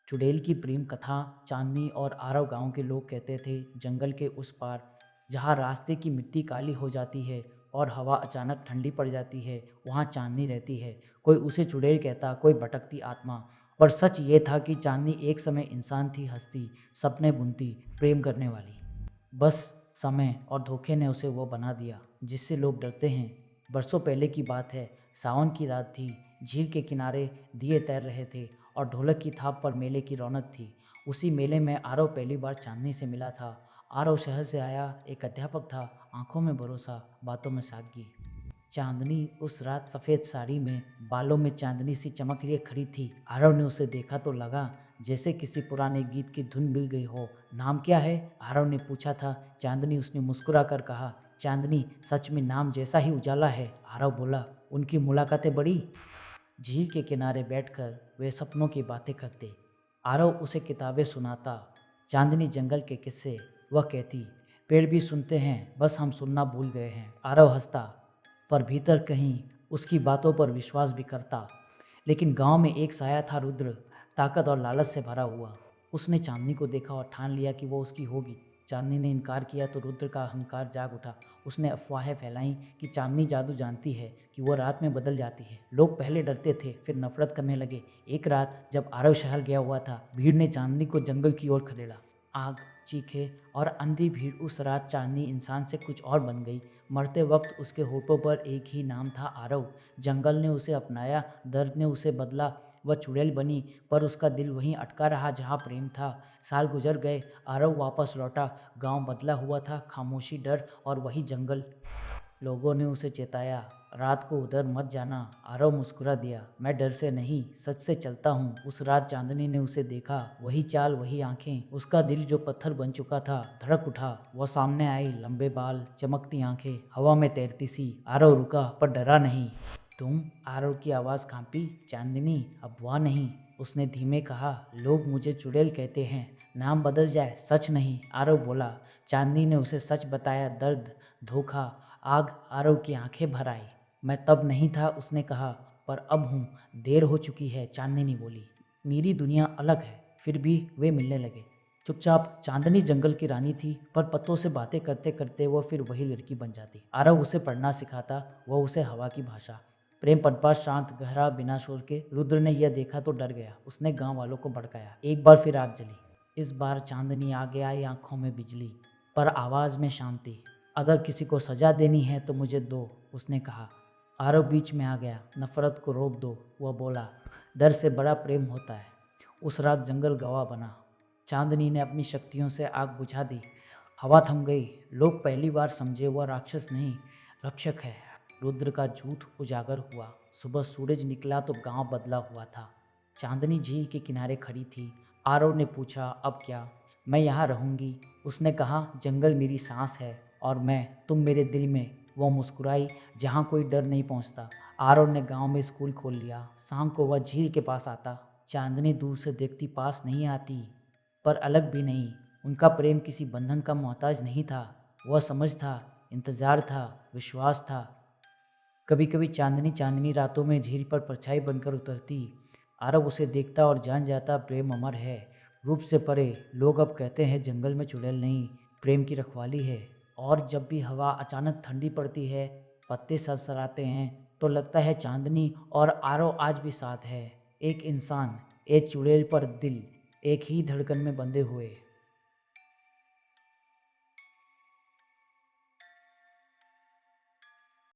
चुड़ैल की प्रेम कथा। चांदनी और आरव गांव के लोग कहते थे, जंगल के उस पार जहाँ रास्ते की मिट्टी काली हो जाती है और हवा अचानक ठंडी पड़ जाती है, वहाँ चांदनी रहती है। कोई उसे चुड़ैल कहता, कोई भटकती आत्मा। पर सच ये था कि चांदनी एक समय इंसान थी, हंसती, सपने बुनती, प्रेम करने वाली। बस समय और धोखे ने उसे वो बना दिया जिससे लोग डरते हैं। बरसों पहले की बात है। सावन की रात थी। झील के किनारे दिए तैर रहे थे और ढोलक की थाप पर मेले की रौनक थी। उसी मेले में आरव पहली बार चांदनी से मिला था। आरव शहर से आया, एक अध्यापक था, आंखों में भरोसा, बातों में सादगी। चांदनी उस रात सफ़ेद साड़ी में, बालों में चांदनी सी चमक लिए खड़ी थी। आरव ने उसे देखा तो लगा जैसे किसी पुराने गीत की धुन मिल गई हो। नाम क्या है? आरव ने पूछा था। चांदनी उसने मुस्कुरा कर कहा। चांदनी, सच में नाम जैसा ही उजाला है, आरव बोला। उनकी मुलाकातें बड़ी। झील के किनारे बैठकर वे सपनों की बातें करते। आरव उसे किताबें सुनाता, चांदनी जंगल के किस्से। वह कहती, पेड़ भी सुनते हैं, बस हम सुनना भूल गए हैं। आरव हंसता, पर भीतर कहीं उसकी बातों पर विश्वास भी करता। लेकिन गांव में एक साया था, रुद्र, ताकत और लालच से भरा हुआ। उसने चांदनी को देखा और ठान लिया कि वो उसकी होगी। चांदनी ने इनकार किया तो रुद्र का अहंकार जाग उठा। उसने अफवाहें फैलाईं कि चांदनी जादू जानती है, कि वो रात में बदल जाती है। लोग पहले डरते थे, फिर नफरत करने लगे। एक रात जब आरव शहर गया हुआ था, भीड़ ने चांदनी को जंगल की ओर खदेड़ा। आग, चीखे और अंधी भीड़। उस रात चांदनी इंसान से कुछ और बन गई। मरते वक्त उसके होठों पर एक ही नाम था, आरव। जंगल ने उसे अपनाया, दर्द ने उसे बदला। वह चुड़ैल बनी, पर उसका दिल वहीं अटका रहा जहाँ प्रेम था। साल गुजर गए, आरव वापस लौटा। गांव बदला हुआ था, खामोशी, डर और वही जंगल। लोगों ने उसे चेताया, रात को उधर मत जाना। आरव मुस्कुरा दिया, मैं डर से नहीं, सच से चलता हूँ। उस रात चांदनी ने उसे देखा, वही चाल, वही आंखें। उसका दिल जो पत्थर बन चुका था धड़क उठा। वह सामने आई, लंबे बाल, चमकती आंखें, हवा में तैरती सी। आरव रुका, पर डरा नहीं। तुम? आरव की आवाज़ कांपी। चांदनी, अब वह नहीं, उसने धीमे कहा। लोग मुझे चुड़ैल कहते हैं, नाम बदल जाए, सच नहीं, आरव बोला। चांदनी ने उसे सच बताया, दर्द, धोखा, आग। आरव की आंखें भर आई। मैं तब नहीं था, उसने कहा, पर अब हूँ। देर हो चुकी है, चांदनी बोली। मेरी दुनिया अलग है। फिर भी वे मिलने लगे। चुपचाप। चांदनी जंगल की रानी थी, पर पत्तों से बातें करते करते वो फिर वही लड़की बन जाती। आरव उसे पढ़ना सिखाता, वो उसे हवा की भाषा। प्रेम पनपा, शांत, गहरा, बिना शोर के। रुद्र ने यह देखा तो डर गया। उसने गांव वालों को भड़काया। एक बार फिर आग जली। इस बार चांदनी आगे आई, आंखों में बिजली, पर आवाज़ में शांति। अगर किसी को सजा देनी है तो मुझे दो, उसने कहा। आरव बीच में आ गया। नफरत को रोक दो, वह बोला। डर से बड़ा प्रेम होता है। उस रात जंगल गवाह बना। चांदनी ने अपनी शक्तियों से आग बुझा दी। हवा थम गई। लोग पहली बार समझे, वह राक्षस नहीं, रक्षक है। रुद्र का झूठ उजागर हुआ। सुबह सूरज निकला तो गांव बदला हुआ था। चांदनी झील के किनारे खड़ी थी। आरव ने पूछा, अब क्या? मैं यहाँ रहूँगी, उसने कहा। जंगल मेरी सांस है और मैं, तुम मेरे दिल में। वो मुस्कुराई, जहाँ कोई डर नहीं पहुँचता। आरव ने गांव में स्कूल खोल लिया। शाम को वह झील के पास आता। चांदनी दूर से देखती, पास नहीं आती, पर अलग भी नहीं। उनका प्रेम किसी बंधन का मोहताज नहीं था। वह समझ था, इंतजार था, विश्वास था। कभी कभी चांदनी चांदनी रातों में झील पर परछाई बनकर उतरती। आरव उसे देखता और जान जाता, प्रेम अमर है, रूप से परे। लोग अब कहते हैं, जंगल में चुड़ैल नहीं, प्रेम की रखवाली है। और जब भी हवा अचानक ठंडी पड़ती है, पत्ते सरसराते हैं, तो लगता है चांदनी और आरव आज भी साथ है। एक इंसान, एक चुड़ैल पर दिल, एक ही धड़कन में बंधे हुए।